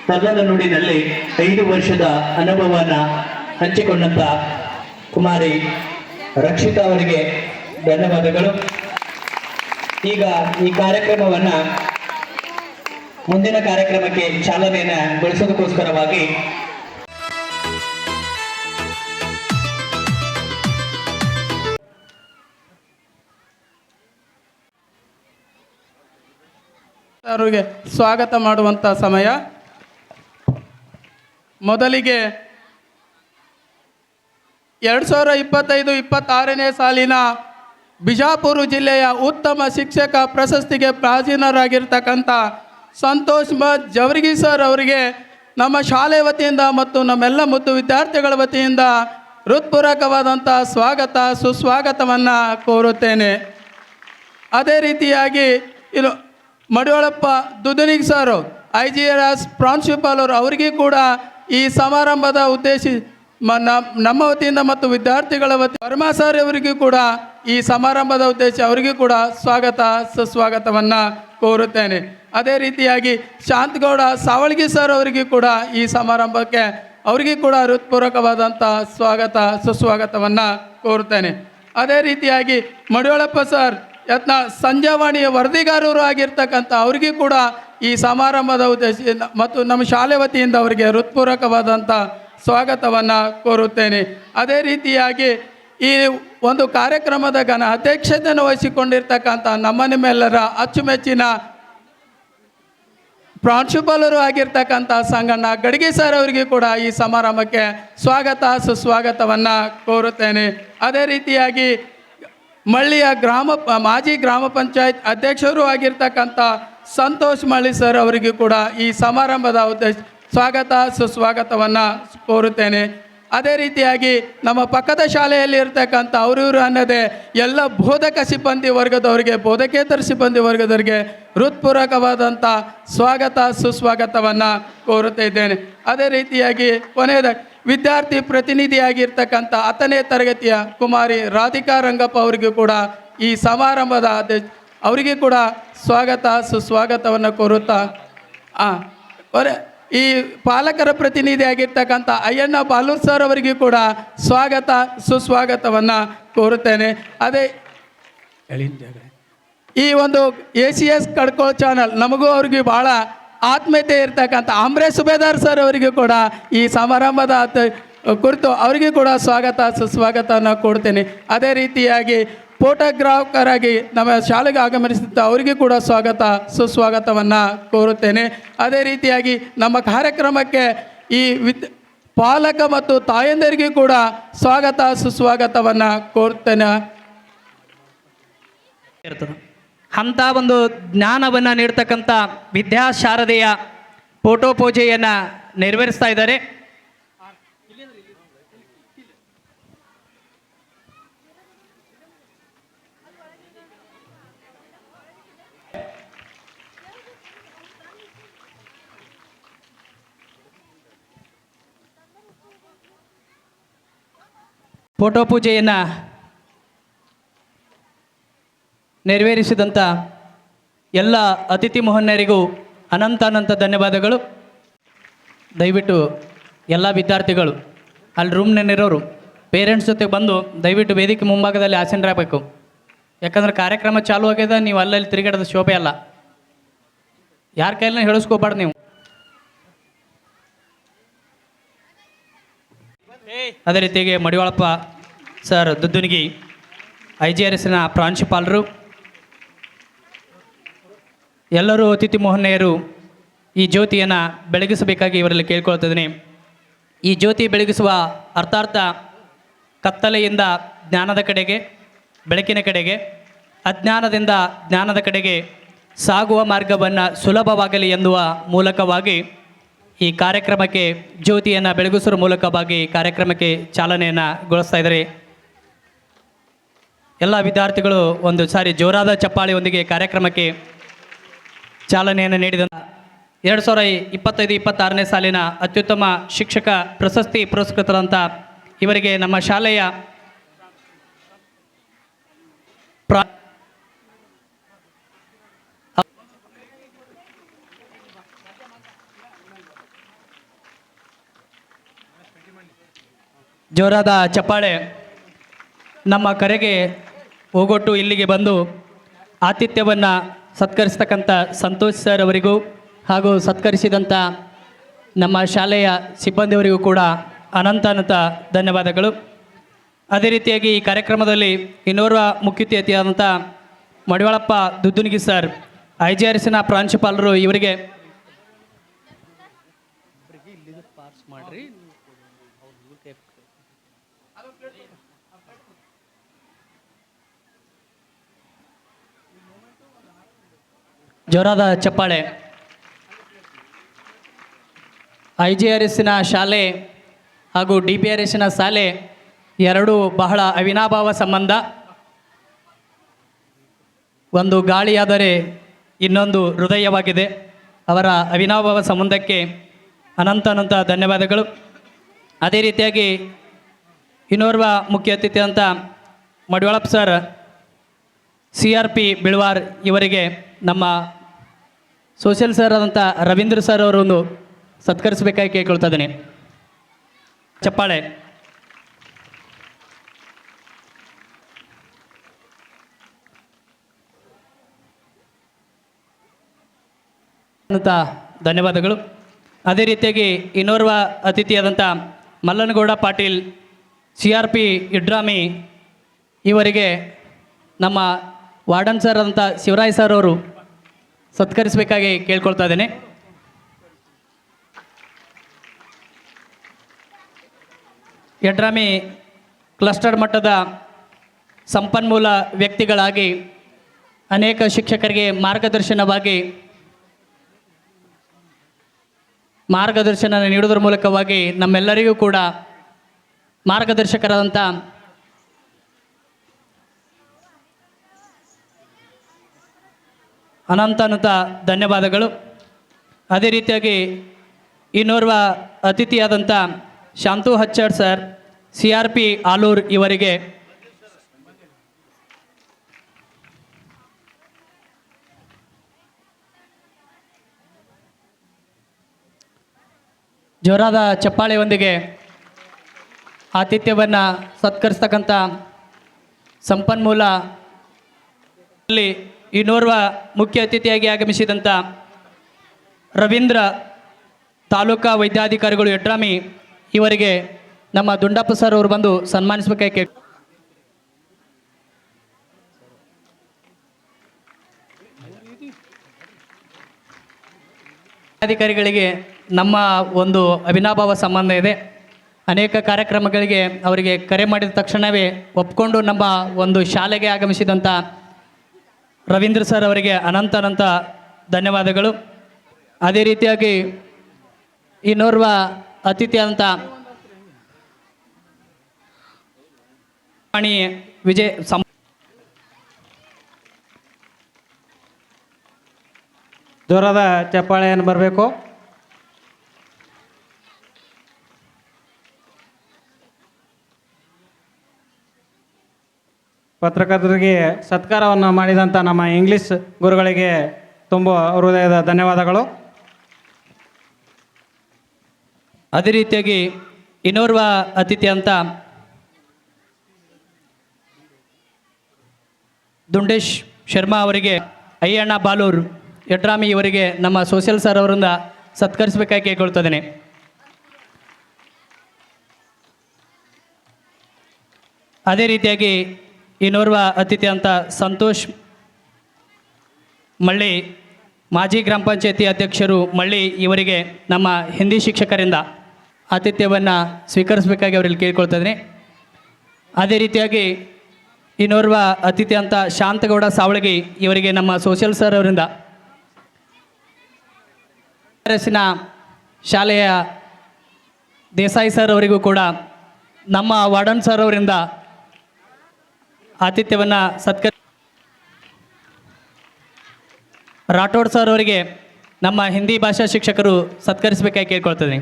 ಸರಳ ನುಡಿನಲ್ಲಿ 5 ವರ್ಷದ ಅನುಭವನ ಹಂಚಿಕೊಂಡಂತ ಕುಮಾರಿ ರಕ್ಷಿತಾ ಅವರಿಗೆ ಧನ್ಯವಾದಗಳು. ಈಗ ಈ ಕಾರ್ಯಕ್ರಮವನ್ನ ಮುಂದಿನ ಕಾರ್ಯಕ್ರಮಕ್ಕೆ ಚಾಲನೆಯನ್ನು ಗೊಳಿಸೋದಕ್ಕೋಸ್ಕರವಾಗಿ ಅವರಿಗೆ ಸ್ವಾಗತ ಮಾಡುವಂಥ ಸಮಯ. ಮೊದಲಿಗೆ 2025-26ನೇ ಸಾಲಿನ ಬಿಜಾಪುರ ಜಿಲ್ಲೆಯ ಉತ್ತಮ ಶಿಕ್ಷಕ ಪ್ರಶಸ್ತಿಗೆ ಭಾಜನರಾಗಿರ್ತಕ್ಕಂಥ ಸಂತೋಷ್ ಜವರ್ಗಿ ಸರ್ ಅವರಿಗೆ ನಮ್ಮ ಶಾಲೆ ವತಿಯಿಂದ ಮತ್ತು ನಮ್ಮೆಲ್ಲ ಮುದ್ದು ವಿದ್ಯಾರ್ಥಿಗಳ ವತಿಯಿಂದ ಹೃತ್ಪೂರ್ವಕವಾದಂಥ ಸ್ವಾಗತ ಸುಸ್ವಾಗತವನ್ನು ಕೋರುತ್ತೇನೆ. ಅದೇ ರೀತಿಯಾಗಿ ಇದು ಮಡಿವಾಳಪ್ಪ ದುದನಿಗ್ ಸರ್ IGRS ಪ್ರಾಂಶುಪಾಲ್ ಅವರು ಅವರಿಗೂ ಕೂಡ ಈ ಸಮಾರಂಭದ ಉದ್ದೇಶಿ ನಮ್ಮ ವತಿಯಿಂದ ಮತ್ತು ವಿದ್ಯಾರ್ಥಿಗಳ ವತಿ ವರ್ಮಾ ಸರ್ ಅವರಿಗೂ ಕೂಡ ಈ ಸಮಾರಂಭದ ಉದ್ದೇಶ ಅವರಿಗೂ ಕೂಡ ಸ್ವಾಗತ ಸುಸ್ವಾಗತವನ್ನು ಕೋರುತ್ತೇನೆ. ಅದೇ ರೀತಿಯಾಗಿ ಶಾಂತಗೌಡ ಸಾವಳ್ಗಿ ಸರ್ ಅವರಿಗೂ ಕೂಡ ಈ ಸಮಾರಂಭಕ್ಕೆ ಅವರಿಗೂ ಕೂಡ ಹೃತ್ಪೂರ್ವಕವಾದಂಥ ಸ್ವಾಗತ ಸುಸ್ವಾಗತವನ್ನು ಕೋರುತ್ತೇನೆ. ಅದೇ ರೀತಿಯಾಗಿ ಮಡಿವಾಳಪ್ಪ ಸರ್ ಯತ್ನ ಸಂಜಾವಾಣಿಯ ವರದಿಗಾರರು ಆಗಿರ್ತಕ್ಕಂಥ ಅವರಿಗೂ ಕೂಡ ಈ ಸಮಾರಂಭದ ಉದ್ದೇಶ ಮತ್ತು ನಮ್ಮ ಶಾಲೆ ವತಿಯಿಂದ ಅವರಿಗೆ ಹೃತ್ಪೂರ್ವಕವಾದಂಥ ಸ್ವಾಗತವನ್ನು ಕೋರುತ್ತೇನೆ. ಅದೇ ರೀತಿಯಾಗಿ ಈ ಒಂದು ಕಾರ್ಯಕ್ರಮದ ಅಧ್ಯಕ್ಷತೆಯನ್ನು ವಹಿಸಿಕೊಂಡಿರ್ತಕ್ಕಂಥ ನಿಮ್ಮೆಲ್ಲರ ಅಚ್ಚುಮೆಚ್ಚಿನ ಪ್ರಾಂಶುಪಾಲರು ಆಗಿರ್ತಕ್ಕಂಥ ಸಂಗಣ್ಣ ಗಡಿಗೆ ಸರ್ ಅವರಿಗೂ ಕೂಡ ಈ ಸಮಾರಂಭಕ್ಕೆ ಸ್ವಾಗತ ಸುಸ್ವಾಗತವನ್ನು ಕೋರುತ್ತೇನೆ. ಅದೇ ರೀತಿಯಾಗಿ ಮಳ್ಳಿಯ ಮಾಜಿ ಗ್ರಾಮ ಪಂಚಾಯತ್ ಅಧ್ಯಕ್ಷರು ಆಗಿರ್ತಕ್ಕಂಥ ಸಂತೋಷ್ ಮಳ್ಳಿ ಸರ್ ಅವರಿಗೂ ಕೂಡ ಈ ಸಮಾರಂಭದ ಉದ್ದೇಶ ಸ್ವಾಗತ ಸುಸ್ವಾಗತವನ್ನು ಕೋರುತ್ತೇನೆ. ಅದೇ ರೀತಿಯಾಗಿ ನಮ್ಮ ಪಕ್ಕದ ಶಾಲೆಯಲ್ಲಿ ಇರ್ತಕ್ಕಂಥ ಅವರಿವರು ಅನ್ನದೇ ಎಲ್ಲ ಬೋಧಕ ಸಿಬ್ಬಂದಿ ವರ್ಗದವರಿಗೆ ಬೋಧಕೇತರ ಸಿಬ್ಬಂದಿ ವರ್ಗದವರಿಗೆ ಹೃತ್ಪೂರ್ವಕವಾದಂಥ ಸ್ವಾಗತ ಸುಸ್ವಾಗತವನ್ನು ಕೋರುತ್ತಾ ಇದ್ದೇನೆ. ಅದೇ ರೀತಿಯಾಗಿ ಕೊನೆಯದ ವಿದ್ಯಾರ್ಥಿ ಪ್ರತಿನಿಧಿಯಾಗಿರ್ತಕ್ಕಂಥ 10ನೇ ತರಗತಿಯ ಕುಮಾರಿ ರಾಧಿಕಾ ರಂಗಪ್ಪ ಅವರಿಗೂ ಕೂಡ ಈ ಸಮಾರಂಭದ ಅವರಿಗೂ ಕೂಡ ಸ್ವಾಗತ ಸುಸ್ವಾಗತವನ್ನು ಕೋರುತ್ತಾ ಈ ಪಾಲಕರ ಪ್ರತಿನಿಧಿಯಾಗಿರ್ತಕ್ಕಂಥ ಅಯ್ಯಣ್ಣ ಬಾಲೂರ್ ಸರ್ ಅವರಿಗೂ ಕೂಡ ಸ್ವಾಗತ ಸುಸ್ವಾಗತವನ್ನು ಕೋರುತ್ತೇನೆ. ಅದೇ ಈ ಒಂದು ACS ಕಡ್ಕೋ ಚಾನಲ್ ನಮಗೂ ಅವ್ರಿಗೂ ಭಾಳ ಆತ್ಮೀಯತೆ ಇರ್ತಕ್ಕಂಥ ಅಂಬರೀಶ್ ಸುಬೇದಾರ್ ಸರ್ ಅವರಿಗೂ ಕೂಡ ಈ ಸಮಾರಂಭದ ಕುರಿತು ಅವರಿಗೂ ಕೂಡ ಸ್ವಾಗತ ಸುಸ್ವಾಗತವನ್ನು ಕೊಡ್ತೇನೆ. ಅದೇ ರೀತಿಯಾಗಿ ಫೋಟೋಗ್ರಾಫಕರಾಗಿ ನಮ್ಮ ಶಾಲೆಗೆ ಆಗಮಿಸಿದ ಅವರಿಗೂ ಕೂಡ ಸ್ವಾಗತ ಸುಸ್ವಾಗತವನ್ನು ಕೋರುತ್ತೇನೆ. ಅದೇ ರೀತಿಯಾಗಿ ನಮ್ಮ ಕಾರ್ಯಕ್ರಮಕ್ಕೆ ಈ ಪಾಲಕ ಮತ್ತು ತಾಯಂದಿರಿಗೂ ಕೂಡ ಸ್ವಾಗತ ಸುಸ್ವಾಗತವನ್ನು ಕೋರುತ್ತೇನೆ. ಅಂಥ ಒಂದು ಜ್ಞಾನವನ್ನು ನೀಡ್ತಕ್ಕಂಥ ವಿದ್ಯಾಶಾರದೆಯ ಫೋಟೋ ಪೂಜೆಯನ್ನು ನೆರವೇರಿಸ್ತಾ ಇದ್ದಾರೆ. ಫೋಟೋ ಪೂಜೆಯನ್ನು ನೆರವೇರಿಸಿದಂಥ ಎಲ್ಲ ಅತಿಥಿ ಮಹೋನ್ನಯರಿಗೂ ಅನಂತ ಧನ್ಯವಾದಗಳು. ದಯವಿಟ್ಟು ಎಲ್ಲ ವಿದ್ಯಾರ್ಥಿಗಳು ಅಲ್ಲಿ ರೂಮ್ನಲ್ಲಿರೋರು ಪೇರೆಂಟ್ಸ್ ಜೊತೆ ಬಂದು ದಯವಿಟ್ಟು ವೇದಿಕೆ ಮುಂಭಾಗದಲ್ಲಿ ಆಸೀನರಾಗಬೇಕು. ಯಾಕಂದ್ರೆ ಕಾರ್ಯಕ್ರಮ ಚಾಲೂ ಆಗ್ಯದ, ನೀವು ಅಲ್ಲಲ್ಲಿ ತಿರುಗಾಡೋದು ಶೋಭೆ ಅಲ್ಲ. ಯಾರ ಕೈಲೂ ಹೇಳಿಸ್ಕೋಬಾರ್ದು ನೀವು. ಅದೇ ರೀತಿಯಾಗಿ ಮಡಿವಾಳಪ್ಪ ಸರ್ ದುದ್ದುನಿಗಿ IGRSನ ಪ್ರಾಂಶುಪಾಲರು, ಎಲ್ಲರೂ ಅತಿಥಿ ಮಹೋನ್ನಯರು ಈ ಜ್ಯೋತಿಯನ್ನು ಬೆಳಗಿಸಬೇಕಾಗಿ ಇವರಲ್ಲಿ ಕೇಳ್ಕೊಳ್ತಿದ್ದೀನಿ. ಈ ಜ್ಯೋತಿ ಬೆಳಗಿಸುವ ಅರ್ಥಾರ್ಥ ಕತ್ತಲೆಯಿಂದ ಜ್ಞಾನದ ಕಡೆಗೆ, ಬೆಳಕಿನ ಕಡೆಗೆ, ಅಜ್ಞಾನದಿಂದ ಜ್ಞಾನದ ಕಡೆಗೆ ಸಾಗುವ ಮಾರ್ಗವನ್ನು ಸುಲಭವಾಗಲಿ ಎನ್ನುವ ಮೂಲಕವಾಗಿ ಈ ಕಾರ್ಯಕ್ರಮಕ್ಕೆ ಜ್ಯೋತಿಯನ್ನು ಬೆಳಗಿಸುವ ಮೂಲಕವಾಗಿ ಕಾರ್ಯಕ್ರಮಕ್ಕೆ ಚಾಲನೆಯನ್ನು ಗೊಳಿಸ್ತಾ ಇದ್ದಾರೆ. ಎಲ್ಲ ವಿದ್ಯಾರ್ಥಿಗಳು ಒಂದು ಸಾರಿ ಜೋರಾದ ಚಪ್ಪಾಳೆಯೊಂದಿಗೆ ಕಾರ್ಯಕ್ರಮಕ್ಕೆ ಚಾಲನೆಯನ್ನು ನೀಡಿದ 2025-26ನೇ ಸಾಲಿನ ಅತ್ಯುತ್ತಮ ಶಿಕ್ಷಕ ಪ್ರಶಸ್ತಿ ಪುರಸ್ಕೃತರಂಥ ಇವರಿಗೆ ನಮ್ಮ ಶಾಲೆಯ ಜೋರಾದ ಚಪ್ಪಾಳೆ. ನಮ್ಮ ಕರೆಗೆ ಹೋಗೊಟ್ಟು ಇಲ್ಲಿಗೆ ಬಂದು ಆತಿಥ್ಯವನ್ನು ಸತ್ಕರಿಸ್ತಕ್ಕಂಥ ಸಂತೋಷ್ ಸರ್ ಅವರಿಗೂ ಹಾಗೂ ಸತ್ಕರಿಸಿದಂಥ ನಮ್ಮ ಶಾಲೆಯ ಸಿಬ್ಬಂದಿಯವರಿಗೂ ಕೂಡ ಅನಂತ ಧನ್ಯವಾದಗಳು. ಅದೇ ರೀತಿಯಾಗಿ ಈ ಕಾರ್ಯಕ್ರಮದಲ್ಲಿ ಇನ್ನೋರ್ವ ಮುಖ್ಯ ಅತಿಥಿಯಾದಂಥ ಮಡಿವಾಳಪ್ಪ ದುದ್ದುನಿಗಿ ಸರ್, IGRSನ ಪ್ರಾಂಶುಪಾಲರು, ಇವರಿಗೆ ಜೋರಾದ ಚಪ್ಪಾಳೆ. IGRSನ ಶಾಲೆ ಹಾಗೂ DPRSನ ಶಾಲೆ ಎರಡೂ ಬಹಳ ಅವಿನಾಭಾವ ಸಂಬಂಧ. ಒಂದು ಗಾಳಿಯಾದರೆ ಇನ್ನೊಂದು ಹೃದಯವಾಗಿದೆ. ಅವರ ಅವಿನಾಭಾವ ಸಂಬಂಧಕ್ಕೆ ಅನಂತ ಧನ್ಯವಾದಗಳು. ಅದೇ ರೀತಿಯಾಗಿ ಇನ್ನೋರ್ವ ಮುಖ್ಯ ಅತಿಥಿ ಅಂತ ಮಡಿವಾಳಪ್ಪ ಸರ್, CRP ಬಿಳ್ವಾರ್, ಇವರಿಗೆ ನಮ್ಮ ಸೋಷಿಯಲ್ ಸರ್ ಆದಂಥ ರವೀಂದ್ರ ಸರ್ ಅವರೊಂದು ಸತ್ಕರಿಸಬೇಕಾಗಿ ಕೇಳ್ಕೊಳ್ತಾ ಇದ್ದೀನಿ. ಚಪ್ಪಾಳೆ. ಅಂತ ಧನ್ಯವಾದಗಳು. ಅದೇ ರೀತಿಯಾಗಿ ಇನ್ನೋರ್ವ ಅತಿಥಿಯಾದಂಥ ಮಲ್ಲನಗೌಡ ಪಾಟೀಲ್, CRP ಇಡ್ರಾಮಿ, ಇವರಿಗೆ ನಮ್ಮ ವಾರ್ಡನ್ ಸರ್ ಆದಂಥ ಶಿವರಾಯ್ ಸರ್ ಅವರು ಸತ್ಕರಿಸಬೇಕಾಗಿ ಕೇಳ್ಕೊಳ್ತಾ ಇದ್ದೇನೆ. ಯಡ್ರಾಮಿ ಕ್ಲಸ್ಟರ್ ಮಟ್ಟದ ಸಂಪನ್ಮೂಲ ವ್ಯಕ್ತಿಗಳಾಗಿ ಅನೇಕ ಶಿಕ್ಷಕರಿಗೆ ಮಾರ್ಗದರ್ಶನ ನೀಡುವುದರ ಮೂಲಕವಾಗಿ ನಮ್ಮೆಲ್ಲರಿಗೂ ಕೂಡ ಮಾರ್ಗದರ್ಶಕರಾದಂಥ ಅನಂತ ಧನ್ಯವಾದಗಳು. ಅದೇ ರೀತಿಯಾಗಿ ಇನ್ನೋರ್ವ ಅತಿಥಿಯಾದಂಥ ಶಾಂತು ಹಚ್ಚಡ್ ಸರ್, CRP ಆಲೂರ್, ಇವರಿಗೆ ಜೋರಾದ ಚಪ್ಪಾಳೆಯೊಂದಿಗೆ ಆತಿಥ್ಯವನ್ನು ಸತ್ಕರಿಸ್ತಕ್ಕಂಥ ಸಂಪನ್ಮೂಲ ಇನ್ನೋರ್ವ ಮುಖ್ಯ ಅತಿಥಿಯಾಗಿ ಆಗಮಿಸಿದಂಥ ರವೀಂದ್ರ ತಾಲೂಕಾ ವೈದ್ಯಾಧಿಕಾರಿಗಳು ಯಡ್ರಾಮಿ, ಇವರಿಗೆ ನಮ್ಮ ದುಂಡಪ್ಪ ಸರ್ ಅವರು ಬಂದು ಸನ್ಮಾನಿಸಬೇಕಾಗಿ ಅಧಿಕಾರಿಗಳಿಗೆ ನಮ್ಮ ಒಂದು ಅವಿನಾಭಾವ ಸಂಬಂಧ ಇದೆ. ಅನೇಕ ಕಾರ್ಯಕ್ರಮಗಳಿಗೆ ಅವರಿಗೆ ಕರೆ ಮಾಡಿದ ತಕ್ಷಣವೇ ಒಪ್ಕೊಂಡು ನಮ್ಮ ಒಂದು ಶಾಲೆಗೆ ಆಗಮಿಸಿದಂಥ ರವೀಂದ್ರ ಸರ್ ಅವರಿಗೆ ಅನಂತ ಧನ್ಯವಾದಗಳು. ಅದೇ ರೀತಿಯಾಗಿ ಇನ್ನೋರ್ವ ಅತಿಥಿ ಅಂತ ವಿಜಯ್ ಜೋರಾದ ಚಪ್ಪಾಳೆಯನ್ನು ಬರಬೇಕು. ಪತ್ರಕರ್ತರಿಗೆ ಸತ್ಕಾರವನ್ನು ಮಾಡಿದಂಥ ನಮ್ಮ ಇಂಗ್ಲೀಷ್ ಗುರುಗಳಿಗೆ ತುಂಬ ಹೃದಯದ ಧನ್ಯವಾದಗಳು. ಅದೇ ರೀತಿಯಾಗಿ ಇನ್ನೋರ್ವ ಅತಿಥಿ ಅಂತ ದುಂಡೇಶ್ ಶರ್ಮಾ ಅವರಿಗೆ, ಅಯ್ಯಣ್ಣ ಬಾಲೂರ್ ಯಡ್ರಾಮಿ, ಇವರಿಗೆ ನಮ್ಮ ಸೋಷಿಯಲ್ ಸರ್ ಅವರಿಂದ ಸತ್ಕರಿಸಬೇಕಾಗಿ ಕೇಳ್ಕೊಳ್ತಿದ್ದೇನೆ. ಅದೇ ರೀತಿಯಾಗಿ ಇನ್ನೋರ್ವ ಅತಿಥಿ ಅಂತ ಸಂತೋಷ್ ಮಳ್ಳಿ, ಮಾಜಿ ಗ್ರಾಮ ಪಂಚಾಯತಿ ಅಧ್ಯಕ್ಷರು ಮಳ್ಳಿ, ಇವರಿಗೆ ನಮ್ಮ ಹಿಂದಿ ಶಿಕ್ಷಕರಿಂದ ಆತಿಥ್ಯವನ್ನು ಸ್ವೀಕರಿಸಬೇಕಾಗಿ ಅವರಲ್ಲಿ ಕೇಳ್ಕೊಳ್ತಾ ಇದ್ದೀನಿ. ಅದೇ ರೀತಿಯಾಗಿ ಇನ್ನೋರ್ವ ಅತಿಥಿ ಅಂತ ಶಾಂತಗೌಡ ಸಾವಳಗಿ, ಇವರಿಗೆ ನಮ್ಮ ಸೋಷಿಯಲ್ ಸರ್ ಅವರಿಂದ ಶಾಲೆಯ ದೇಸಾಯಿ ಸರ್ ಅವರಿಗೂ ಕೂಡ ನಮ್ಮ ವಾರ್ಡನ್ ಸರ್ ಅವರಿಂದ ಆತಿಥ್ಯವನ್ನು ರಾಠೋಡ್ ಸರ್ ಅವರಿಗೆ ನಮ್ಮ ಹಿಂದಿ ಭಾಷಾ ಶಿಕ್ಷಕರು ಸತ್ಕರಿಸಬೇಕಾಗಿ ಕೇಳ್ಕೊಳ್ತೀನಿ.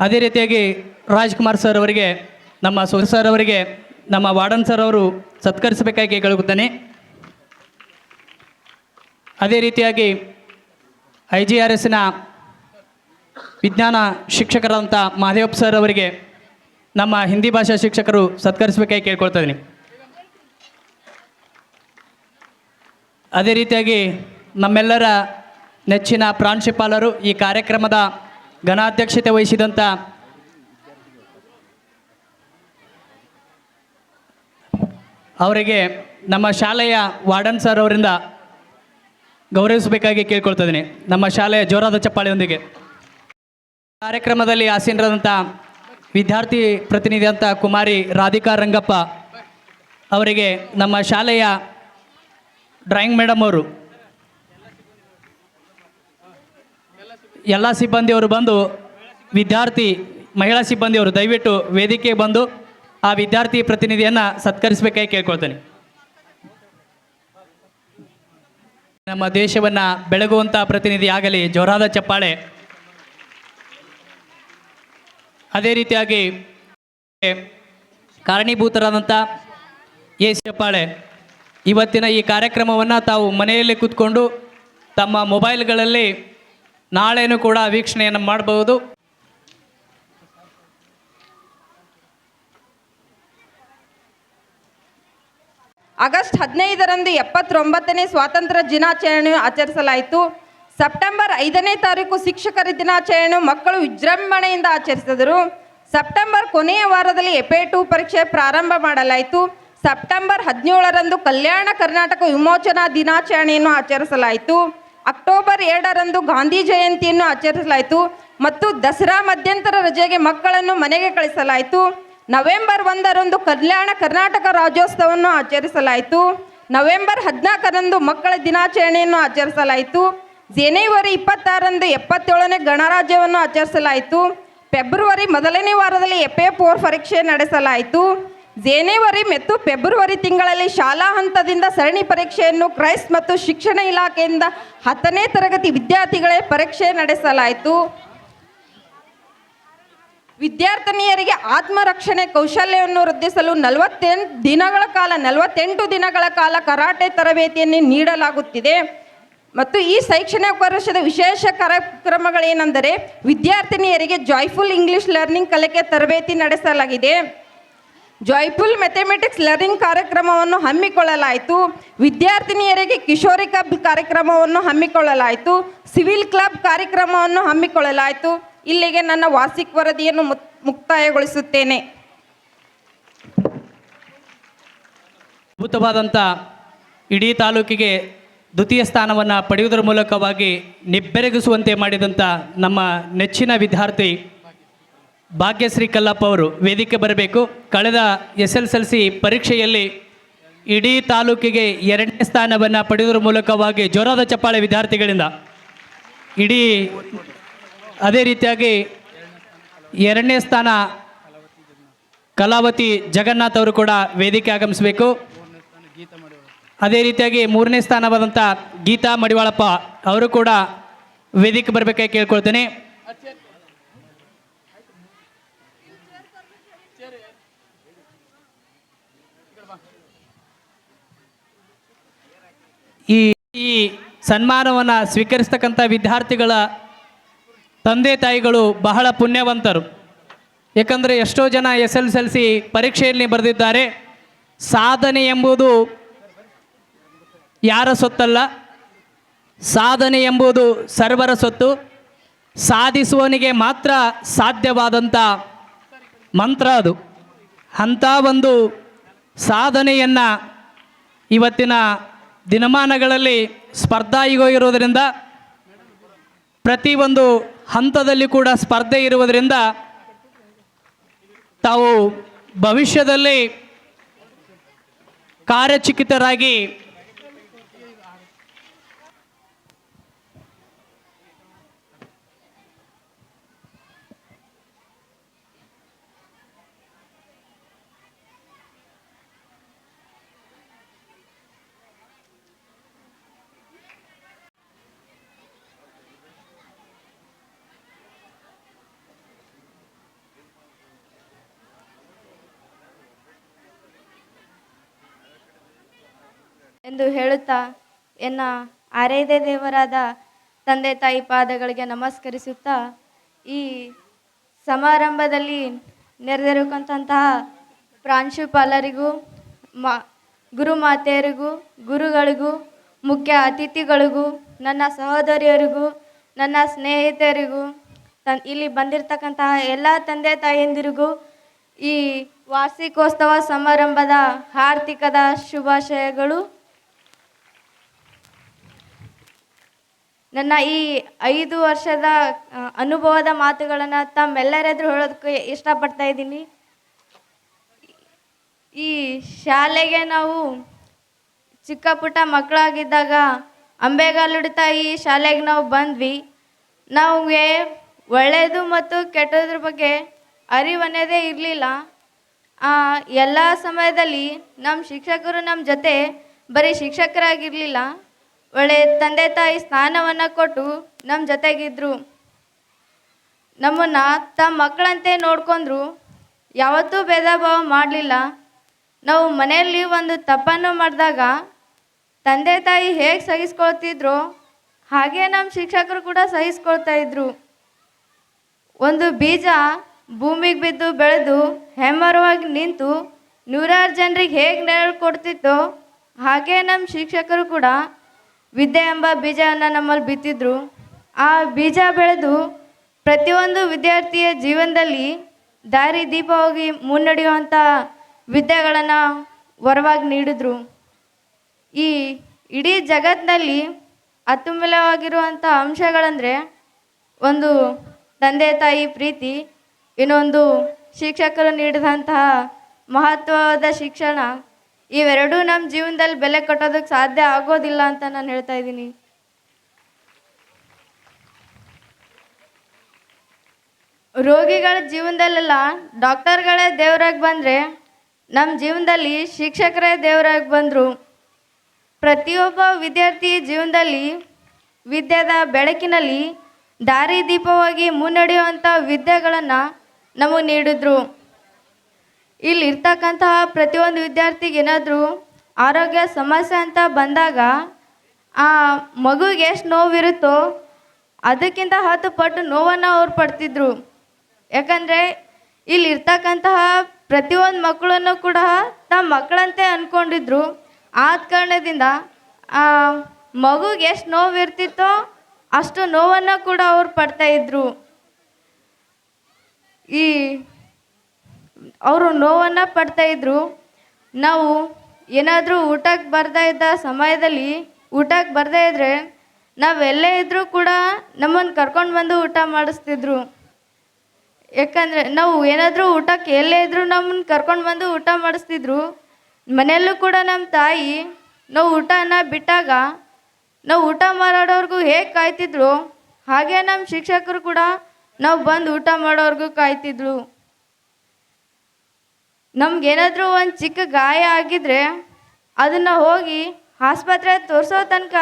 ಅದೇ ರೀತಿಯಾಗಿ ರಾಜ್ಕುಮಾರ್ ಸರ್ ಅವರಿಗೆ, ನಮ್ಮ ಸರ್ ಅವರಿಗೆ ನಮ್ಮ ವಾರ್ಡನ್ ಸರ್ ಅವರು ಸತ್ಕರಿಸಬೇಕಾಗಿ ಕೇಳುತ್ತೇನೆ. ಅದೇ ರೀತಿಯಾಗಿ IGRSನ ವಿಜ್ಞಾನ ಶಿಕ್ಷಕರಾದಂಥ ಮಹದೇವಪ್ಪ ಸರ್ ಅವರಿಗೆ ನಮ್ಮ ಹಿಂದಿ ಭಾಷಾ ಶಿಕ್ಷಕರು ಸತ್ಕರಿಸಬೇಕಾಗಿ ಕೇಳ್ಕೊಳ್ತಾ ಇದ್ದೀನಿ. ಅದೇ ರೀತಿಯಾಗಿ ನಮ್ಮೆಲ್ಲರ ನೆಚ್ಚಿನ ಪ್ರಾಂಶುಪಾಲರು ಈ ಕಾರ್ಯಕ್ರಮದ ಘನಾಧ್ಯಕ್ಷತೆ ವಹಿಸಿದಂಥ ಅವರಿಗೆ ನಮ್ಮ ಶಾಲೆಯ ವಾರ್ಡನ್ ಸರ್ ಅವರಿಂದ ಗೌರವಿಸಬೇಕಾಗಿ ಕೇಳ್ಕೊಳ್ತಾ ಇದ್ದೀನಿ. ನಮ್ಮ ಶಾಲೆಯ ಜೋರಾದ ಚಪ್ಪಾಳೆಯೊಂದಿಗೆ ಕಾರ್ಯಕ್ರಮದಲ್ಲಿ ಆಸೀನರಾದಂಥ ವಿದ್ಯಾರ್ಥಿ ಪ್ರತಿನಿಧಿ ಅಂತ ಕುಮಾರಿ ರಾಧಿಕಾ ರಂಗಪ್ಪ ಅವರಿಗೆ ನಮ್ಮ ಶಾಲೆಯ ಡ್ರಾಯಿಂಗ್ ಮೇಡಮ್ ಅವರು ಎಲ್ಲ ಸಿಬ್ಬಂದಿಯವರು ಬಂದು ಮಹಿಳಾ ಸಿಬ್ಬಂದಿಯವರು ದಯವಿಟ್ಟು ವೇದಿಕೆಗೆ ಬಂದು ಆ ವಿದ್ಯಾರ್ಥಿ ಪ್ರತಿನಿಧಿಯನ್ನು ಸತ್ಕರಿಸಬೇಕಾಗಿ ಕೇಳ್ಕೊಳ್ತೇನೆ. ನಮ್ಮ ದೇಶವನ್ನು ಬೆಳಗುವಂಥ ಪ್ರತಿನಿಧಿ ಆಗಲಿ, ಜೋರಾದ ಚಪ್ಪಾಳೆ. ಅದೇ ರೀತಿಯಾಗಿ ಕಾರಣೀಭೂತರಾದಂಥ ಚಪ್ಪಾಳೆ. ಇವತ್ತಿನ ಈ ಕಾರ್ಯಕ್ರಮವನ್ನು ತಾವು ಮನೆಯಲ್ಲಿ ಕೂತ್ಕೊಂಡು ತಮ್ಮ ಮೊಬೈಲ್ಗಳಲ್ಲಿ ನಾಳೆನೂ ಕೂಡ ವೀಕ್ಷಣೆಯನ್ನು ಮಾಡಬಹುದು. ಆಗಸ್ಟ್ 15ರಂದು 79ನೇ ಸ್ವಾತಂತ್ರ್ಯ ದಿನಾಚರಣೆ ಆಚರಿಸಲಾಯಿತು. ಸೆಪ್ಟೆಂಬರ್ 5ನೇ ತಾರೀಕು ಶಿಕ್ಷಕರ ದಿನಾಚರಣೆ ಮಕ್ಕಳು ವಿಜೃಂಭಣೆಯಿಂದ ಆಚರಿಸಿದರು. ಸೆಪ್ಟೆಂಬರ್ ಕೊನೆಯ ವಾರದಲ್ಲಿ ಎಪೆ2 ಪರೀಕ್ಷೆ ಪ್ರಾರಂಭ ಮಾಡಲಾಯಿತು. ಸೆಪ್ಟೆಂಬರ್ 17ರಂದು ಕಲ್ಯಾಣ ಕರ್ನಾಟಕ ವಿಮೋಚನಾ ದಿನಾಚರಣೆಯನ್ನು ಆಚರಿಸಲಾಯಿತು. ಅಕ್ಟೋಬರ್ 2ರಂದು ಗಾಂಧಿ ಜಯಂತಿಯನ್ನು ಆಚರಿಸಲಾಯಿತು ಮತ್ತು ದಸರಾ ಮಧ್ಯಂತರ ರಜೆಗೆ ಮಕ್ಕಳನ್ನು ಮನೆಗೆ ಕಳಿಸಲಾಯಿತು. ನವೆಂಬರ್ 1ರಂದು ಕಲ್ಯಾಣ ಕರ್ನಾಟಕ ರಾಜ್ಯೋತ್ಸವವನ್ನು ಆಚರಿಸಲಾಯಿತು. ನವೆಂಬರ್ 14ರಂದು ಮಕ್ಕಳ ದಿನಾಚರಣೆಯನ್ನು ಆಚರಿಸಲಾಯಿತು. ಜನವರಿ 26ರಂದು 77ನೇ ಗಣರಾಜ್ಯವನ್ನು ಆಚರಿಸಲಾಯಿತು. ಫೆಬ್ರವರಿ 1ನೇ ವಾರದಲ್ಲಿ ಎಪೆ4 ಪರೀಕ್ಷೆ ನಡೆಸಲಾಯಿತು. ಜನವರಿ ಮತ್ತು ಫೆಬ್ರವರಿ ತಿಂಗಳಲ್ಲಿ ಶಾಲಾ ಹಂತದಿಂದ ಸರಣಿ ಪರೀಕ್ಷೆಯನ್ನು ಕ್ರೈಸ್ಟ್ ಮತ್ತು ಶಿಕ್ಷಣ ಇಲಾಖೆಯಿಂದ 10ನೇ ತರಗತಿ ವಿದ್ಯಾರ್ಥಿಗಳೇ ಪರೀಕ್ಷೆ ನಡೆಸಲಾಯಿತು. ವಿದ್ಯಾರ್ಥಿನಿಯರಿಗೆ ಆತ್ಮರಕ್ಷಣೆ ಕೌಶಲ್ಯವನ್ನು ವೃದ್ಧಿಸಲು 48 ದಿನಗಳ ಕಾಲ ಕರಾಟೆ ತರಬೇತಿಯನ್ನು ನೀಡಲಾಗುತ್ತಿದೆ. ಮತ್ತು ಈ ಶೈಕ್ಷಣಿಕ ವರ್ಷದ ವಿಶೇಷ ಕಾರ್ಯಕ್ರಮಗಳೇನೆಂದರೆ ವಿದ್ಯಾರ್ಥಿನಿಯರಿಗೆ ಜಾಯ್ಫುಲ್ ಇಂಗ್ಲಿಷ್ ಲರ್ನಿಂಗ್ ಕಲಿಕೆ ತರಬೇತಿ ನಡೆಸಲಾಗಿದೆ. ಜಾಯ್ಫುಲ್ ಮ್ಯಾಥಮೆಟಿಕ್ಸ್ ಲರ್ನಿಂಗ್ ಕಾರ್ಯಕ್ರಮವನ್ನು ಹಮ್ಮಿಕೊಳ್ಳಲಾಯಿತು. ವಿದ್ಯಾರ್ಥಿನಿಯರಿಗೆ ಕಿಶೋರಿ ಕ್ಲಬ್ ಕಾರ್ಯಕ್ರಮವನ್ನು ಹಮ್ಮಿಕೊಳ್ಳಲಾಯಿತು. ಸಿವಿಲ್ ಕ್ಲಬ್ ಕಾರ್ಯಕ್ರಮವನ್ನು ಹಮ್ಮಿಕೊಳ್ಳಲಾಯಿತು. ಇಲ್ಲಿಗೆ ನನ್ನ ವಾರ್ಷಿಕ ವರದಿಯನ್ನು ಮುಕ್ತಾಯಗೊಳಿಸುತ್ತೇನೆ. ಅದ್ಭುತವಾದಂಥ ಇಡೀ ತಾಲೂಕಿಗೆ ದ್ವಿತೀಯ ಸ್ಥಾನವನ್ನು ಪಡೆಯುವುದರ ಮೂಲಕವಾಗಿ ನಿಬ್ಬೆರಗಿಸುವಂತೆ ಮಾಡಿದಂಥ ನಮ್ಮ ನೆಚ್ಚಿನ ವಿದ್ಯಾರ್ಥಿ ಭಾಗ್ಯಶ್ರೀ ಕಲ್ಲಪ್ಪ ಅವರು ವೇದಿಕೆ ಬರಬೇಕು. ಕಳೆದ SSLC ಪರೀಕ್ಷೆಯಲ್ಲಿ ಇಡೀ ತಾಲೂಕಿಗೆ 2ನೇ ಸ್ಥಾನವನ್ನು ಪಡೆಯುವುದರ ಮೂಲಕವಾಗಿ ಜೋರಾದ ಚಪ್ಪಾಳೆ ವಿದ್ಯಾರ್ಥಿಗಳಿಂದ. ಅದೇ ರೀತಿಯಾಗಿ 2ನೇ ಸ್ಥಾನ ಕಲಾವತಿ ಜಗನ್ನಾಥ್ ಅವರು ಕೂಡ ವೇದಿಕೆ ಆಗಮಿಸಬೇಕು. ಅದೇ ರೀತಿಯಾಗಿ 3ನೇ ಸ್ಥಾನವಾದಂಥ ಗೀತಾ ಮಡಿವಾಳಪ್ಪ ಅವರು ಕೂಡ ವೇದಿಕೆ ಬರಬೇಕಾಗಿ ಕೇಳ್ಕೊಳ್ತೇನೆ. ಈ ಸನ್ಮಾನವನ್ನು ಸ್ವೀಕರಿಸ್ತಕ್ಕಂಥ ವಿದ್ಯಾರ್ಥಿಗಳ ತಂದೆ ತಾಯಿಗಳು ಬಹಳ ಪುಣ್ಯವಂತರು. ಏಕೆಂದರೆ ಎಷ್ಟೋ ಜನ SSLC ಪರೀಕ್ಷೆಯಲ್ಲಿ ಬರೆದಿದ್ದಾರೆ. ಸಾಧನೆ ಎಂಬುದು ಯಾರ ಸೊತ್ತಲ್ಲ, ಸಾಧನೆ ಎಂಬುದು ಸರ್ವರ ಸೊತ್ತು. ಸಾಧಿಸುವವನಿಗೆ ಮಾತ್ರ ಸಾಧ್ಯವಾದಂಥ ಮಂತ್ರ ಅದು. ಅಂಥ ಒಂದು ಸಾಧನೆಯನ್ನು ಇವತ್ತಿನ ದಿನಮಾನಗಳಲ್ಲಿ ಸ್ಪರ್ಧಾಯುಗ ಇರೋದರಿಂದ ಪ್ರತಿಯೊಂದು ಹಂತದಲ್ಲಿ ಕೂಡ ಸ್ಪರ್ಧೆ ಇರುವುದರಿಂದ ತಾವು ಭವಿಷ್ಯದಲ್ಲಿ ಕಾರ್ಯಚಿಕಿತರಾಗಿ ಎಂದು ಹೇಳುತ್ತಾ ಎನ್ನ ಆರೈದೆ ದೇವರಾದ ತಂದೆ ತಾಯಿ ಪಾದಗಳಿಗೆ ನಮಸ್ಕರಿಸುತ್ತಾ ಈ ಸಮಾರಂಭದಲ್ಲಿ ನೆರೆದಿರತಕ್ಕಂತಹ ಪ್ರಾಂಶುಪಾಲರಿಗೂ ಮಾ ಗುರುಮಾತೆಯರಿಗೂ ಗುರುಗಳಿಗೂ ಮುಖ್ಯ ಅತಿಥಿಗಳಿಗೂ ನನ್ನ ಸಹೋದರಿಯರಿಗೂ ನನ್ನ ಸ್ನೇಹಿತರಿಗೂ ಇಲ್ಲಿ ಬಂದಿರತಕ್ಕಂತಹ ಎಲ್ಲ ತಂದೆ ತಾಯಂದಿರಿಗೂ ಈ ವಾರ್ಷಿಕೋತ್ಸವ ಸಮಾರಂಭದ ಹಾರ್ದಿಕದ ಶುಭಾಶಯಗಳು. ನನ್ನ ಈ 5 ವರ್ಷದ ಅನುಭವದ ಮಾತುಗಳನ್ನು ತಮ್ಮೆಲ್ಲರೆದುರು ಹೇಳೋದಕ್ಕೆ ಇಷ್ಟಪಡ್ತಾ ಇದ್ದೀನಿ. ಈ ಶಾಲೆಗೆ ನಾವು ಚಿಕ್ಕ ಪುಟ್ಟ ಮಕ್ಕಳಾಗಿದ್ದಾಗ ಅಂಬೆಗಾಲಿಡ್ತಾ ಈ ಶಾಲೆಗೆ ನಾವು ಬಂದ್ವಿ. ನಮಗೆ ಒಳ್ಳೆಯದು ಮತ್ತು ಕೆಟ್ಟದ್ರ ಬಗ್ಗೆ ಅರಿವನ್ನೋದೇ ಇರಲಿಲ್ಲ. ಎಲ್ಲ ಸಮಯದಲ್ಲಿ ನಮ್ಮ ಶಿಕ್ಷಕರು ನಮ್ಮ ಜೊತೆ ಬರೀ ಶಿಕ್ಷಕರಾಗಿರಲಿಲ್ಲ, ಒಳ್ಳೆಯ ತಂದೆ ತಾಯಿ ಸ್ಥಾನವನ್ನು ಕೊಟ್ಟು ನಮ್ಮ ಜೊತೆಗಿದ್ರು. ನಮ್ಮನ್ನು ತಮ್ಮ ಮಕ್ಕಳಂತೆ ನೋಡ್ಕೊಂಡ್ರು. ಯಾವತ್ತೂ ಭೇದ ಭಾವ ಮಾಡಲಿಲ್ಲ. ನಾವು ಮನೆಯಲ್ಲಿ ಒಂದು ತಪ್ಪನ್ನು ಮಾಡಿದಾಗ ತಂದೆ ತಾಯಿ ಹೇಗೆ ಸಹಿಸ್ಕೊಳ್ತಿದ್ರೋ ಹಾಗೆ ನಮ್ಮ ಶಿಕ್ಷಕರು ಕೂಡ ಸಹಿಸ್ಕೊಳ್ತಾ ಇದ್ರು. ಒಂದು ಬೀಜ ಭೂಮಿಗೆ ಬಿದ್ದು ಬೆಳೆದು ಹೆಮ್ಮರವಾಗಿ ನಿಂತು 100 ಜನರಿಗೆ ಹೇಗೆ ನೆರಳು ಕೊಡ್ತಿತ್ತೋ ಹಾಗೆ ನಮ್ಮ ಶಿಕ್ಷಕರು ಕೂಡ ವಿದ್ಯೆ ಎಂಬ ಬೀಜವನ್ನು ನಮ್ಮಲ್ಲಿ ಬಿತ್ತಿದ್ರು. ಆ ಬೀಜ ಬೆಳೆದು ಪ್ರತಿಯೊಂದು ವಿದ್ಯಾರ್ಥಿಯ ಜೀವನದಲ್ಲಿ ದಾರಿ ದೀಪವಾಗಿ ಮುನ್ನಡೆಯುವಂಥ ವಿದ್ಯೆಗಳನ್ನು ವರವಾಗಿ ನೀಡಿದ್ರು. ಈ ಇಡೀ ಜಗತ್ತಿನಲ್ಲಿ ಅತ್ಯುಮೂಲ್ಯವಾಗಿರುವಂಥ ಅಂಶಗಳಂದರೆ ಒಂದು ತಂದೆ ತಾಯಿ ಪ್ರೀತಿ, ಇನ್ನೊಂದು ಶಿಕ್ಷಕರು ನೀಡಿದಂತಹ ಮಹತ್ವವಾದ ಶಿಕ್ಷಣ. ಇವೆರಡೂ ನಮ್ಮ ಜೀವನದಲ್ಲಿ ಬೆಲೆ ಕಟ್ಟೋದಕ್ಕೆ ಸಾಧ್ಯ ಆಗೋದಿಲ್ಲ ಅಂತ ನಾನು ಹೇಳ್ತಾ ಇದ್ದೀನಿ. ರೋಗಿಗಳ ಜೀವನದಲ್ಲೆಲ್ಲ ಡಾಕ್ಟರ್ಗಳೇ ದೇವರಾಗಿ ಬಂದರೆ ನಮ್ಮ ಜೀವನದಲ್ಲಿ ಶಿಕ್ಷಕರೇ ದೇವರಾಗಿ ಬಂದರು. ಪ್ರತಿಯೊಬ್ಬ ವಿದ್ಯಾರ್ಥಿ ಜೀವನದಲ್ಲಿ ವಿದ್ಯೆದ ಬೆಳಕಿನಲ್ಲಿ ದಾರಿ ದೀಪವಾಗಿ ಮುನ್ನಡೆಯುವಂಥ ವಿದ್ಯೆಗಳನ್ನು ನಮಗೆ ನೀಡಿದ್ರು. ಇಲ್ಲಿರ್ತಕ್ಕಂತಹ ಪ್ರತಿಯೊಂದು ವಿದ್ಯಾರ್ಥಿಗೆ ಏನಾದರೂ ಆರೋಗ್ಯ ಸಮಸ್ಯೆ ಅಂತ ಬಂದಾಗ ಆ ಮಗುಗೆ ಎಷ್ಟು ನೋವಿರುತ್ತೋ ಅದಕ್ಕಿಂತ 10 ಪಟ್ಟು ನೋವನ್ನು ಅವ್ರು ಪಡ್ತಿದ್ರು. ಯಾಕಂದರೆ ಇಲ್ಲಿರ್ತಕ್ಕಂತಹ ಪ್ರತಿಯೊಂದು ಮಕ್ಕಳನ್ನು ಕೂಡ ತಮ್ಮ ಮಕ್ಕಳಂತೆ ಅಂದ್ಕೊಂಡಿದ್ರು. ಆದ ಕಾರಣದಿಂದ ಆ ಮಗುಗೆ ಎಷ್ಟು ನೋವಿರ್ತಿತ್ತೋ ಅಷ್ಟು ನೋವನ್ನು ಕೂಡ ಅವ್ರು ಪಡ್ತಾಯಿದ್ರು. ಈ ಅವರು ನೋವನ್ನು ಪಡ್ತಾಯಿದ್ರು. ನಾವು ಏನಾದರೂ ಊಟಕ್ಕೆ ಬರ್ತಾ ಇದ್ದ ಸಮಯದಲ್ಲಿ ಊಟಕ್ಕೆ ಬರ್ದೇ ಇದ್ದರೆ ನಾವೆಲ್ಲೇ ಇದ್ದರೂ ಕೂಡ ನಮ್ಮನ್ನು ಕರ್ಕೊಂಡು ಬಂದು ಊಟ ಮಾಡಿಸ್ತಿದ್ರು. ಯಾಕಂದರೆ ನಾವು ಏನಾದರೂ ಊಟಕ್ಕೆ ಎಲ್ಲೇ ಇದ್ದರೂ ನಮ್ಮನ್ನು ಕರ್ಕೊಂಡು ಬಂದು ಊಟ ಮಾಡಿಸ್ತಿದ್ರು. ಮನೆಯಲ್ಲೂ ಕೂಡ ನಮ್ಮ ತಾಯಿ ನಾವು ಊಟನ ಬಿಟ್ಟಾಗ ನಾವು ಊಟ ಮಾಡೋವ್ರಿಗೂ ಹೇಗೆ ಕಾಯ್ತಿದ್ರು ಹಾಗೆ ನಮ್ಮ ಶಿಕ್ಷಕರು ಕೂಡ ನಾವು ಬಂದು ಊಟ ಮಾಡೋವ್ರಿಗೂ ಕಾಯ್ತಿದ್ರು. ನಮಗೇನಾದರೂ ಒಂದು ಚಿಕ್ಕ ಗಾಯ ಆಗಿದ್ರೆ ಅದನ್ನು ಹೋಗಿ ಆಸ್ಪತ್ರೆ ತೋರಿಸೋ ತನಕ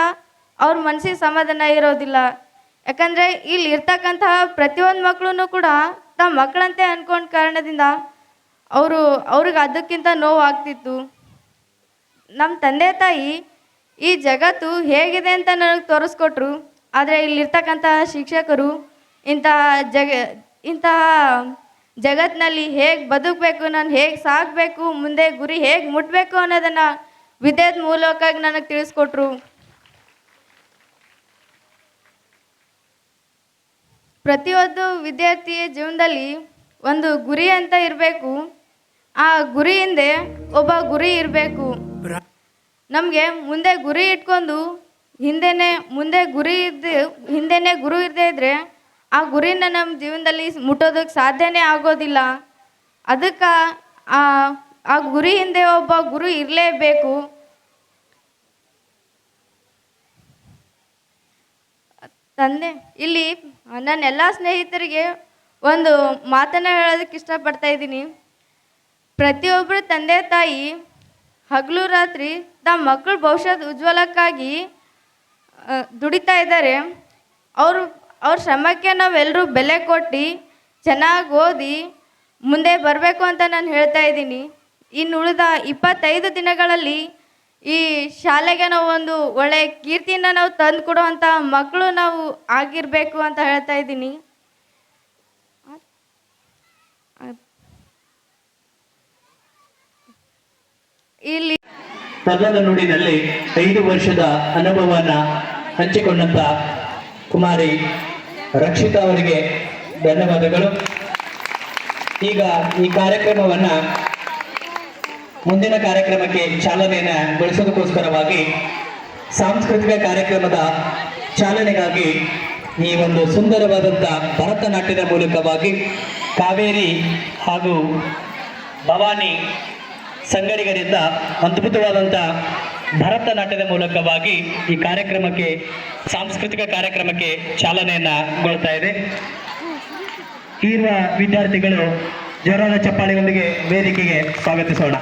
ಅವ್ರ ಮನಸ್ಸಿಗೆ ಸಮಾಧಾನ ಇರೋದಿಲ್ಲ. ಯಾಕಂದರೆ ಇಲ್ಲಿ ಇರ್ತಕ್ಕಂತಹ ಪ್ರತಿಯೊಂದು ಮಕ್ಕಳೂ ಕೂಡ ತಮ್ಮ ಮಕ್ಕಳಂತೆ ಅಂದ್ಕೊಂಡ ಕಾರಣದಿಂದ ಅವ್ರಿಗೆ ಅದಕ್ಕಿಂತ ನೋವು ಆಗ್ತಿತ್ತು. ನಮ್ಮ ತಂದೆ ತಾಯಿ ಈ ಜಗತ್ತು ಹೇಗಿದೆ ಅಂತ ನನಗೆ ತೋರಿಸ್ಕೊಟ್ರು. ಆದರೆ ಇಲ್ಲಿರ್ತಕ್ಕಂತಹ ಶಿಕ್ಷಕರು ಇಂತಹ ಜಗತ್ತಿನಲ್ಲಿ ಹೇಗೆ ಬದುಕಬೇಕು, ನಾನು ಹೇಗೆ ಸಾಗಬೇಕು, ಮುಂದೆ ಗುರಿ ಹೇಗೆ ಮುಟ್ಟಬೇಕು ಅನ್ನೋದನ್ನು ವಿದ್ಯೆದ ಮೂಲಕವಾಗಿ ನನಗೆ ತಿಳಿಸ್ಕೊಟ್ರು. ಪ್ರತಿಯೊಂದು ವಿದ್ಯಾರ್ಥಿಯ ಜೀವನದಲ್ಲಿ ಒಂದು ಗುರಿ ಅಂತ ಇರಬೇಕು. ಆ ಗುರಿ ಹಿಂದೆ ಒಬ್ಬ ಗುರಿ ಇರಬೇಕು. ನಮಗೆ ಮುಂದೆ ಗುರಿ ಇಟ್ಕೊಂಡು ಹಿಂದೆನೇ ಗುರು ಇರದೇ ಇದ್ದರೆ ಆ ಗುರಿನ ನಮ್ಮ ಜೀವನದಲ್ಲಿ ಮುಟ್ಟೋದಕ್ಕೆ ಸಾಧ್ಯನೇ ಆಗೋದಿಲ್ಲ. ಅದಕ್ಕೆ ಆ ಗುರಿ ಹಿಂದೆ ಒಬ್ಬ ಗುರು ಇರಲೇಬೇಕು. ಇಲ್ಲಿ ನನ್ನ ಎಲ್ಲ ಸ್ನೇಹಿತರಿಗೆ ಒಂದು ಮಾತನ್ನು ಹೇಳೋದಕ್ಕೆ ಇಷ್ಟಪಡ್ತಾ ಇದ್ದೀನಿ. ಪ್ರತಿಯೊಬ್ಬರು ತಂದೆ ತಾಯಿ ಹಗಲು ರಾತ್ರಿ ತಮ್ಮ ಮಕ್ಕಳ ಭವಿಷ್ಯದ ಉಜ್ವಲಕ್ಕಾಗಿ ದುಡಿತಾ ಇದ್ದಾರೆ. ಅವ್ರ ಶ್ರಮಕ್ಕೆ ನಾವೆಲ್ಲರೂ ಬೆಲೆ ಕೊಟ್ಟು ಚೆನ್ನಾಗಿ ಓದಿ ಮುಂದೆ ಬರಬೇಕು ಅಂತ ನಾನು ಹೇಳ್ತಾ ಇದ್ದೀನಿ. ಇನ್ನು ಉಳಿದ 25 ದಿನಗಳಲ್ಲಿ ಈ ಶಾಲೆಗೆ ನಾವು ಒಂದು ಒಳ್ಳೆಯ ಕೀರ್ತಿನ ನಾವು ತಂದು ಕೊಡುವಂಥ ಮಕ್ಕಳು ನಾವು ಆಗಿರಬೇಕು ಅಂತ ಹೇಳ್ತಾ ಇದ್ದೀನಿ. ಇಲ್ಲಿ ಪದದ ನುಡಿನಲ್ಲಿ 5 ವರ್ಷದ ಅನುಭವನ ಹಂಚಿಕೊಂಡಂತ ಕುಮಾರಿ ರಕ್ಷಿತಾ ಅವರಿಗೆ ಧನ್ಯವಾದಗಳು. ಈಗ ಈ ಕಾರ್ಯಕ್ರಮವನ್ನ ಮುಂದಿನ ಕಾರ್ಯಕ್ರಮಕ್ಕೆ ಚಾಲನೆಯನ್ನು ಗೊಳಿಸೋದಕ್ಕೋಸ್ಕರವಾಗಿ ಸಾಂಸ್ಕೃತಿಕ ಕಾರ್ಯಕ್ರಮದ ಚಾಲನೆಗಾಗಿ ಈ ಒಂದು ಸುಂದರವಾದಂಥ ಭರತನಾಟ್ಯದ ಮೂಲಕವಾಗಿ ಕಾವೇರಿ ಹಾಗೂ ಭವಾನಿ ಸಂಗಡಿಗರಿಂದ ಅದ್ಭುತವಾದಂಥ ಭರತನಾಟ್ಯದ ಮೂಲಕವಾಗಿ ಈ ಕಾರ್ಯಕ್ರಮಕ್ಕೆ ಸಾಂಸ್ಕೃತಿಕ ಕಾರ್ಯಕ್ರಮಕ್ಕೆ ಚಾಲನೆಯನ್ನು ಗೊಳ್ತಾ ಇದೆ. ಇರುವ ವಿದ್ಯಾರ್ಥಿಗಳು ಜೋರಾದ ಚಪ್ಪಾಳೆಯೊಂದಿಗೆ ವೇದಿಕೆಗೆ ಸ್ವಾಗತಿಸೋಣ.